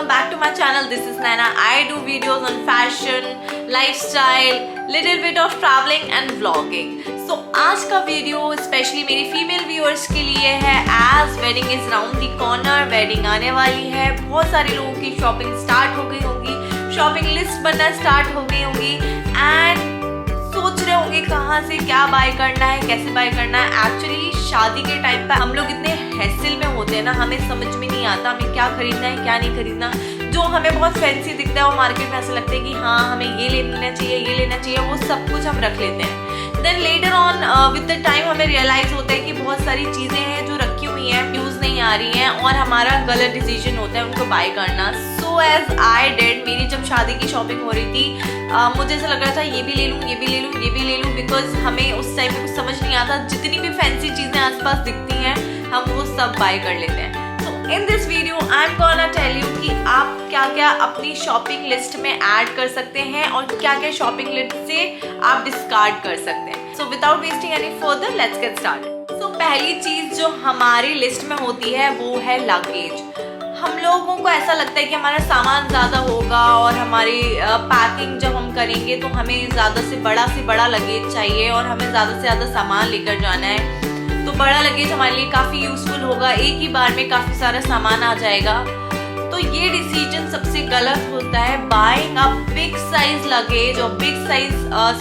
welcome back to my channel. This is Naina. I do videos on fashion, lifestyle, little bit of traveling and vlogging. So आज का video specially मेरी female viewers के लिए है as wedding is round the corner. Wedding आने वाली है, बहुत सारे लोगों की शॉपिंग स्टार्ट हो गई होगी, शॉपिंग लिस्ट बनना स्टार्ट हो गई होगी एंड सोच रहे होंगे कहाँ से क्या बाय करना है, कैसे बाय करना है। एक्चुअली शादी के टाइम पे हम लोग इतने हैसल में होते हैं ना, हमें समझ में नहीं आता हमें क्या खरीदना है क्या नहीं खरीदना। जो हमें बहुत फैंसी दिखता है वो मार्केट में ऐसा लगता है कि हाँ हमें ये लेना चाहिए ये लेना चाहिए, वो सब कुछ हम रख लेते हैं। Then later on with the time हमें रियलाइज होता है कि बहुत सारी चीज़ें हैं जो रखी हुई हैं, यूज़ नहीं आ रही हैं और हमारा गलत डिसीजन होता है उनको बाय करना। सो एज आई डिड, मेरी जब शादी की शॉपिंग हो रही थी मुझे ऐसा लग रहा था ये भी ले लूँ ये भी ले लूँ ये भी ले लूँ, बिकॉज हमें उस टाइम में कुछ समझ नहीं आता, जितनी भी फैंसी चीज़ें आसपास दिखती हैं हम वो सब बाय कर लेते हैं। So in this video I am gonna tell you कि आप क्या क्या अपनी शॉपिंग लिस्ट में ऐड कर सकते हैं और क्या क्या शॉपिंग लिस्ट से आप डिस्कार्ड कर सकते हैं। So without wasting any further let's get started. So पहली चीज़ जो हमारी लिस्ट में होती है वो है लगेज। हम लोगों को ऐसा लगता है कि हमारा सामान ज़्यादा होगा और हमारी पैकिंग जब हम करेंगे तो हमें ज़्यादा से बड़ा लगेज चाहिए और हमें ज़्यादा से ज़्यादा सामान लेकर जाना है। तो बड़ा लगेज हमारे लिए काफ़ी यूज़फुल होगा, एक ही बार में काफ़ी सारा सामान आ जाएगा। तो ये डिसीजन सबसे गलत होता है। Buying a big size luggage और बिग साइज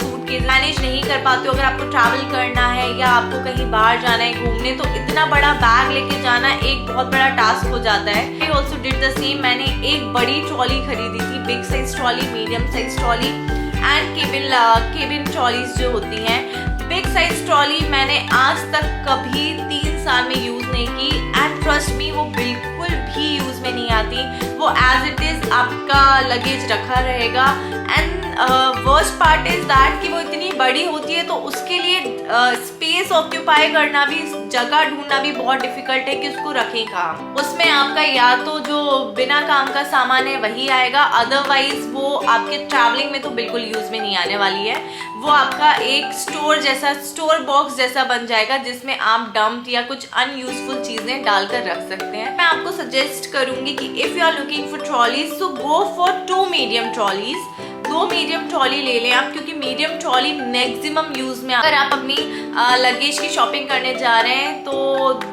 सूटकेस मैनेज नहीं कर पाते हो। अगर आपको ट्रैवल करना है या आपको कहीं बाहर जाना है घूमने, तो इतना बड़ा बैग लेके जाना एक बहुत बड़ा टास्क हो जाता है। I also did the same. मैंने एक बड़ी ट्रॉली खरीदी थी, big size trolley, medium size trolley and cabin trolleys जो होती हैं। बिग साइज ट्रॉली मैंने आज तक कभी 3 साल में यूज नहीं की एंड ट्रस्ट मी वो बिल्कुल भी यूज में नहीं आती। वो एज इट इज आपका लगेज रखा रहेगा and worst part is that कि वो इतनी बड़ी होती है तो उसके लिए स्पेस ऑक्यूपाई करना भी, जगह ढूंढना भी बहुत डिफिकल्ट है कि उसको रखें कहाँ। उसमें आपका या तो जो बिना काम का सामान है वही आएगा, अदरवाइज वो आपके ट्रैवलिंग में तो बिल्कुल यूज में नहीं आने वाली है। वो आपका एक स्टोर बॉक्स जैसा बन जाएगा जिसमें आप डंप या कुछ अनयूजफुल चीजें डालकर रख सकते हैं। मैं आपको सजेस्ट करूंगी कि if you are looking for trolleys so go for 2 medium trolleys. 2 medium trolley ले लें आप, क्योंकि मीडियम ट्रॉली मैक्सिमम यूज में, अगर आप अपनी लगेज की शॉपिंग करने जा रहे हैं तो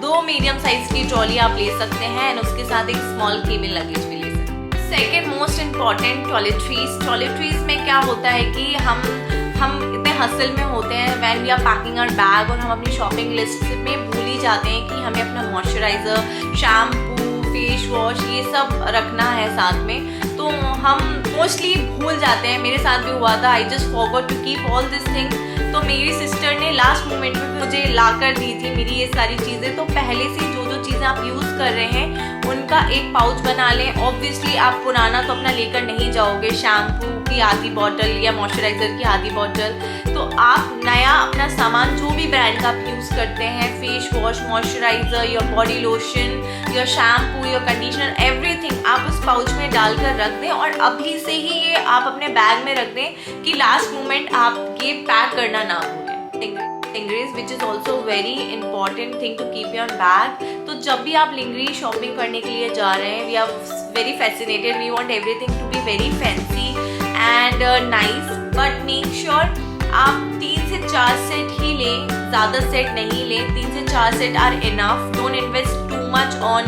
2 मीडियम साइज की ट्रॉली आप ले सकते हैं एंड उसके साथ एक स्मॉल केबिन लगेज भी ले सकते हैं। Second most important, toiletries. Toiletries में क्या होता है कि हम इतने हसल में होते हैं when we are packing our bag और हम अपनी शॉपिंग लिस्ट में भूल ही जाते हैं कि हमें अपना मॉइस्चराइजर, शैम्पू, फेस वॉश ये सब रखना है साथ में। तो हम मोस्टली भूल जाते हैं, मेरे साथ भी हुआ था। I just forgot to keep all this thing. तो मेरी सिस्टर ने लास्ट मोमेंट में मुझे ला कर दी थी मेरी ये सारी चीज़ें। तो पहले से जो चीज़ें आप यूज़ कर रहे हैं उनका एक पाउच बना लें। ऑब्वियसली आप पुराना तो अपना लेकर नहीं जाओगे, शैम्पू की आधी बॉटल या मॉइस्चराइजर की आधी बॉटल। तो आप नया अपना सामान जो भी ब्रांड का आप यूज़ करते हैं, face wash, moisturiser, your body lotion, your shampoo, your conditioner, everything आप उस पाउच में डालकर रख दें और अभी से ही ये आप अपने बैग में रख दें कि लास्ट मोमेंट आप ये पैक करना ना भूलें। Lingeries which is also very important thing to keep your bag. तो जब भी आप लिंगरी शॉपिंग करने के लिए जा रहे हैं, we are very fascinated, we want everything to be very fancy and nice, but make sure आप 3 से 4 सेट ही लें, ज़्यादा सेट नहीं लें। 3 से 4 set are enough. Don't invest too much on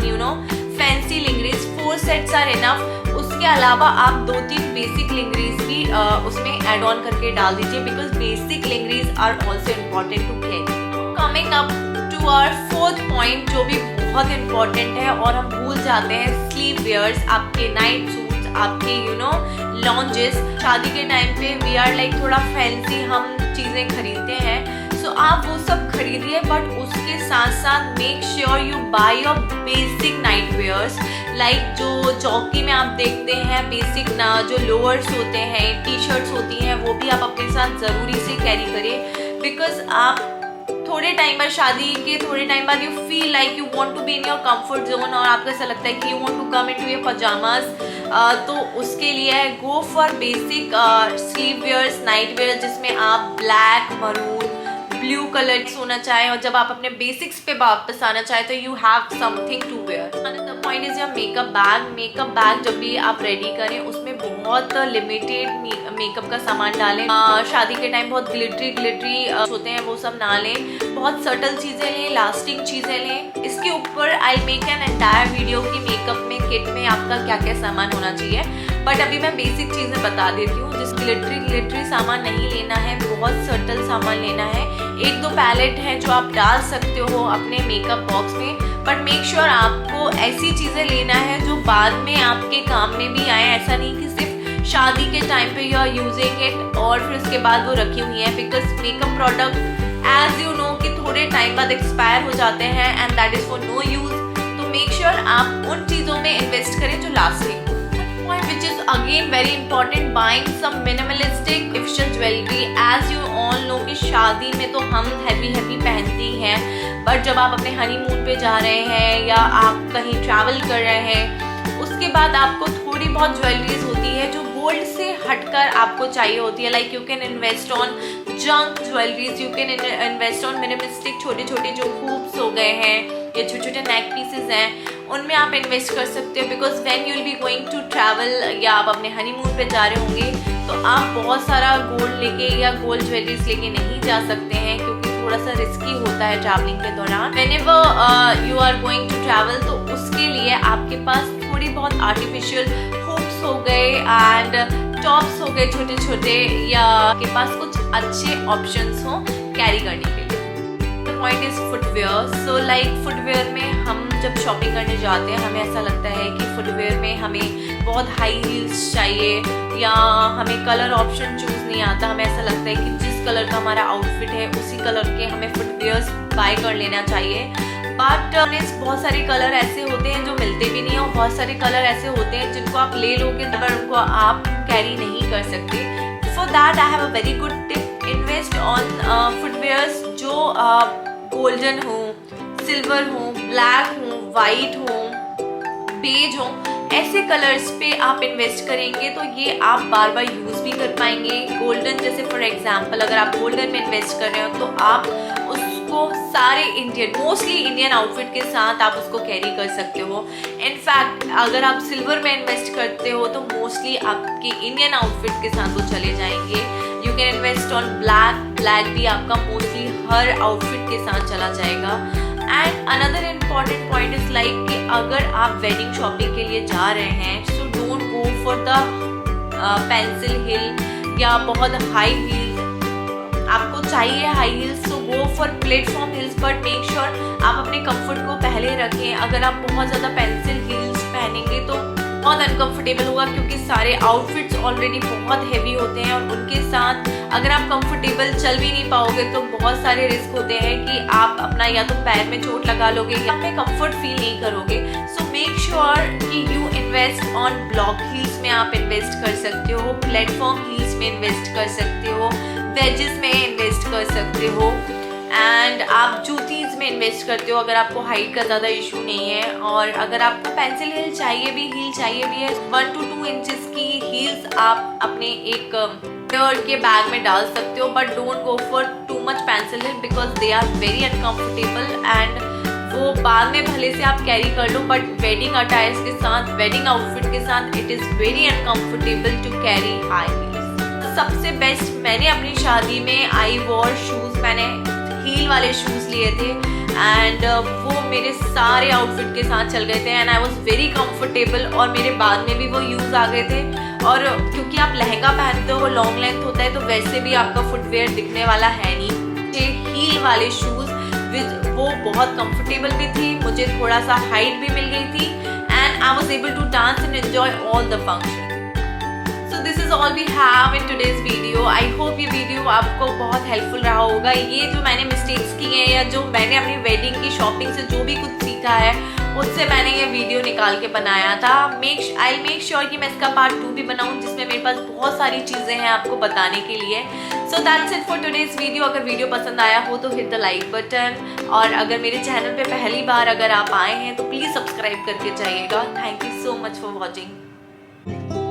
fancy lingeries. 4 sets are enough. उसके अलावा आप 2-3 बेसिक लिंगरीज भी उसमें एड ऑन करके डाल दीजिए, because basic lingeries are also important to carry. Coming up to our 4th point जो भी बहुत इम्पॉर्टेंट है और हम भूल जाते हैं, स्लीप वेयर्स, आपके नाइट सूट्स, आपके लॉन्जेस। शादी के टाइम पे वी आर लाइक थोड़ा फैंसी हम चीज़ें खरीदते हैं, सो आप वो सब खरीदिए, बट उसके साथ साथ make sure you buy your basic night wears. Like जो चौकी में आप देखते हैं बेसिक ना जो लोअर्स होते हैं, टी शर्ट्स होती हैं, वो भी आप अपने साथ ज़रूरी से कैरी करें, बिकॉज आप थोड़े टाइम बाद, शादी के थोड़े टाइम बाद, you feel like you want to be in your comfort zone और आपको ऐसा लगता है कि you want to come into your pyjamas. तो उसके लिए go for basic sleep wears, night wear, जिसमें आप ब्लैक, मरून, ब्लू कलर होना चाहे और जब आप अपने बेसिक्स पे वापस आना चाहे तो you have something to wear. Another point is your makeup bag. Makeup bag जब भी आप रेडी करें उसमें बहुत लिमिटेड मेकअप का सामान डालें। शादी के टाइम बहुत ग्लिटरी होते हैं वो सब ना लें, बहुत सटल चीज़ें लें, लास्टिंग चीज़ें लें। इसके ऊपर I make an entire video की मेकअप में किट में आपका क्या क्या सामान होना चाहिए, बट अभी मैं बेसिक चीज़ें बता देती हूँ। जिस ग्लिटरी सामान नहीं लेना है, बहुत सटल सामान लेना है। एक दो पैलेट है जो आप डाल सकते हो अपने मेकअप बॉक्स में, बट मेक श्योर आपको ऐसी चीज़ें लेना है जो बाद में आपके काम में भी आए। ऐसा नहीं कि सिर्फ शादी के टाइम पे यू आर यूजिंग इट और फिर उसके बाद वो रखी हुई है, because makeup product as you know कि थोड़े टाइम बाद एक्सपायर हो जाते हैं and that is for no use. तो मेक श्योर आप उन चीज़ों में इन्वेस्ट करें जो lasting. Which is again very important, buying some minimalistic efficient jewelry. As you all know कि शादी में तो हम हैवी पहनती हैं, बट जब आप अपने हनीमून पे जा रहे हैं या आप कहीं ट्रैवल कर रहे हैं उसके बाद आपको थोड़ी बहुत ज्वेलरीज होती है जो गोल्ड से हटकर आपको चाहिए होती है। Like you can invest on junk jewelleries, you can invest on minimalistic छोटे छोटे जो हूप्स हो गए हैं या छोटे छोटे नेक पीसेज हैं, उनमें आप इन्वेस्ट कर सकते हो। Because when you will be going to travel या आप अपने हनीमून पे जा रहे होंगे तो आप बहुत सारा गोल्ड लेके या गोल्ड ज्वेलरीज लेके नहीं जा सकते हैं, क्योंकि थोड़ा सा रिस्की होता है ट्रैवलिंग के दौरान। Whenever you are going to travel तो उसके लिए आपके पास थोड़ी बहुत आर्टिफिशियल हुक्स हो गए एंड टॉप्स हो गए छोटे छोटे, या आपके पास कुछ अच्छे ऑप्शंस हो कैरी करने के लिए। Point is footwear. So like footwear में हम जब शॉपिंग करने जाते हैं हमें ऐसा लगता है कि फुटवेयर में हमें बहुत हाई हील्स चाहिए या हमें कलर ऑप्शन चूज नहीं आता। हमें ऐसा लगता है कि जिस कलर का हमारा आउटफिट है उसी कलर के हमें फुटवेयर्स बाय कर लेना चाहिए। बट बहुत सारे कलर ऐसे होते हैं जो मिलते भी नहीं है और बहुत सारे कलर ऐसे होते हैं जिनको आप ले लोगे पर उनको आप कैरी नहीं कर सकते। For that I have a very good tip, invest on footwears जो गोल्डन हो, सिल्वर हो, ब्लैक हो, वाइट हो, बेज हो, ऐसे कलर्स पे आप इन्वेस्ट करेंगे तो ये आप बार बार यूज भी कर पाएंगे। गोल्डन जैसे फॉर एग्जांपल अगर आप गोल्डन में इन्वेस्ट कर रहे हो तो आप उसको सारे मोस्टली इंडियन आउटफिट के साथ आप उसको कैरी कर सकते हो। इनफैक्ट अगर आप सिल्वर में इन्वेस्ट करते हो तो मोस्टली आपके इंडियन आउटफिट के साथ वो चले जाएंगे। You can invest on black भी आपका मोस्टली हर आउटफिट के साथ चला जाएगा। And another important point is like कि अगर आप वेडिंग शॉपिंग के लिए जा रहे हैं so don't go for the pencil heel या बहुत हाई हील्स। आपको चाहिए हाई हील्स तो go for platform heels, but make sure आप अपने कंफर्ट को पहले रखें। अगर आप बहुत ज़्यादा पेंसिल हील्स पहनेंगे तो बहुत अनकंफर्टेबल होगा, क्योंकि सारे आउटफिट्स ऑलरेडी बहुत हैवी होते हैं और उनके साथ अगर आप कंफर्टेबल चल भी नहीं पाओगे तो बहुत सारे रिस्क होते हैं कि आप अपना या तो पैर में चोट लगा लोगे या में कंफर्ट फील नहीं करोगे। सो मेक श्योर कि you invest on block heels में आप इन्वेस्ट कर सकते हो, प्लेटफॉर्म हील्स में इन्वेस्ट कर सकते हो, वेजेस में इन्वेस्ट कर सकते हो एंड आप जूतीज में इन्वेस्ट करते हो अगर आपको हाइट का ज़्यादा इशू नहीं है। और अगर आपको पेंसिल हील चाहिए भी है 1 to 2 इंचेस की हील्स आप अपने एक के बैग में डाल सकते हो, but don't go for too much pencil heel because they are very uncomfortable and वो बाद में भले से आप कैरी कर लो, बट वेडिंग अटायर्स के साथ, वेडिंग आउटफिट के साथ it is very uncomfortable to carry high heels. सबसे बेस्ट मैंने अपनी शादी में आई वॉर शूज़, मैंने हील वाले शूज़ लिए थे एंड वो मेरे सारे आउटफिट के साथ चल गए थे and I was very comfortable और मेरे बाद में भी वो यूज़ आ गए थे। और क्योंकि आप लहंगा पहनते हो वो लॉन्ग लेंथ होता है तो वैसे भी आपका फुटवेयर दिखने वाला है नहीं। हील वाले शूज़ वो बहुत कंफर्टेबल भी थी, मुझे थोड़ा सा हाइट भी मिल गई थी and I was able to dance and enjoy all the function. So this is all we have in today's video. I hope ये वीडियो आपको बहुत हेल्पफुल रहा होगा। ये जो मैंने मिस्टेक्स की हैं या जो मैंने अपनी वेडिंग की शॉपिंग से जो भी कुछ सीखा है उससे मैंने ये वीडियो निकाल के बनाया था। आई मेक श्योर कि मैं इसका पार्ट 2 भी बनाऊँ जिसमें मेरे पास बहुत सारी चीज़ें हैं आपको बताने के लिए। So that's it for today's video. अगर वीडियो पसंद आया हो तो हिट द लाइक बटन और अगर मेरे चैनल पे पहली बार अगर आप आए हैं तो प्लीज़ सब्सक्राइब करके जाइएगा। Thank you so much for watching.